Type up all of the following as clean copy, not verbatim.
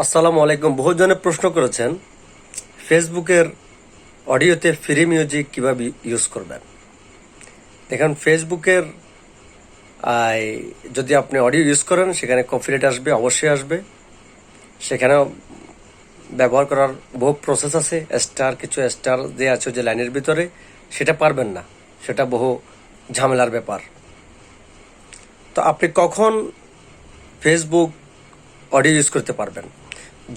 আসসালামু আলাইকুম। বহুজনে প্রশ্ন করেছেন ফেসবুকের অডিওতে ফ্রি মিউজিক কিভাবে ইউজ করবেন। দেখেন, ফেসবুকের যদি আপনি অডিও ইউজ করেন সেখানে কপিরাইট আসবে, অবশ্যই আসবে। সেখানেও ব্যবহার করার বহু প্রসেস আছে, কিছু স্টার যে আছে যে লাইনের ভিতরে, সেটা পারবেন না, সেটা বহু ঝামেলার ব্যাপার। তো আপনি কখন ফেসবুক অডিও ইউজ করতে পারবেন?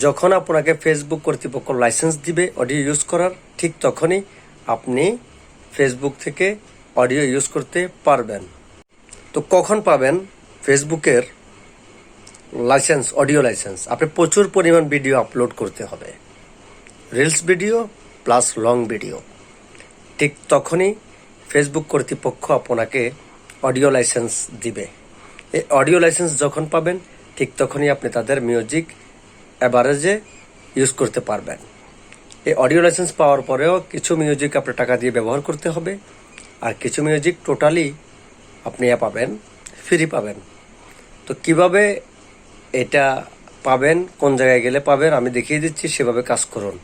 যখন আপনাকে ফেসবুক কর্তৃপক্ষ লাইসেন্স দিবে অডিও ইউজ করার, ঠিক তখনই আপনি ফেসবুক থেকে অডিও ইউজ করতে পারবেন। তো কখন পাবেন ফেসবুকের লাইসেন্স, অডিও লাইসেন্স? আপনি প্রচুর পরিমাণ ভিডিও আপলোড করতে হবে, reels video plus long video. ঠিক তখনই ফেসবুক কর্তৃপক্ষ আপনাকে অডিও লাইসেন্স দিবে। এই অডিও লাইসেন্স যখন পাবেন, ঠিক তখনই আপনি তাদের মিউজিক অ্যাভারেজে ইউজ করতে পারবেন। এই অডিও লাইসেন্স পাওয়ার পরেও কিছু মিউজিক আপনার টাকা দিয়ে ব্যবহার করতে হবে, আর কিছু মিউজিক টোটালি আপনি পাবেন, ফ্রি পাবেন। তো কিভাবে এটা পাবেন, কোন জায়গায় গেলে পাবেন, আমি দেখিয়ে দিচ্ছি, সেভাবে কাজ করুন।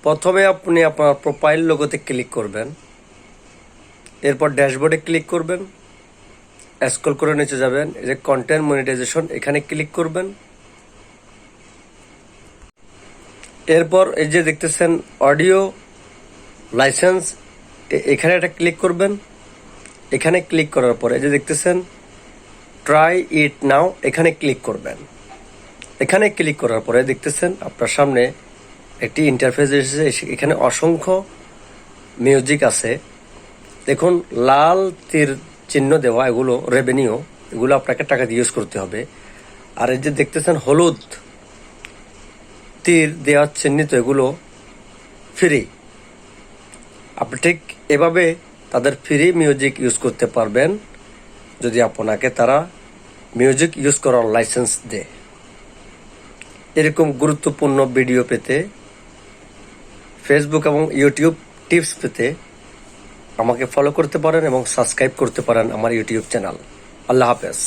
প্রথমে আপনি আপনার প্রোফাইল লোগোতে ক্লিক করবেন, এরপর ড্যাশবোর্ডে ক্লিক করবেন, স্ক্রল করে নিচে যাবেন, এই যে কন্টেন্ট মনিটাইজেশন, এখানে ক্লিক করবেন। এরপর এই যে দেখতেছেন অডিও লাইসেন্স, এখানে একটা ক্লিক করবেন। এখানে ক্লিক করার পরে এই যে দেখতেছেন ট্রাই ইট নাও, এখানে ক্লিক করবেন। এখানে ক্লিক করার পরে দেখতেছেন আপনার সামনে একটি ইন্টারফেস এসেছে। এখানে অসংখ্য মিউজিক আছে। দেখুন, লাল তীর চিহ্ন দেওয়া, এগুলো রেভিনিউ, এগুলো আপনাকে টাকা দিয়ে ইউজ করতে হবে। আর এই যে দেখতেছেন হলুদ তীর দেওয়া চিহ্নিত, এগুলো ফ্রি। আপনি ঠিক এভাবে তাদের ফ্রি মিউজিক ইউজ করতে পারবেন যদি আপনাকে তারা মিউজিক ইউজ করার লাইসেন্স দেয়। এরকম গুরুত্বপূর্ণ ভিডিও পেতে, ফেসবুক এবং ইউটিউব টিপস পেতে আমাকে ফলো করতে পারেন এবং সাবস্ক্রাইব করতে পারেন আমার ইউটিউব চ্যানেল। আল্লাহ হাফেজ।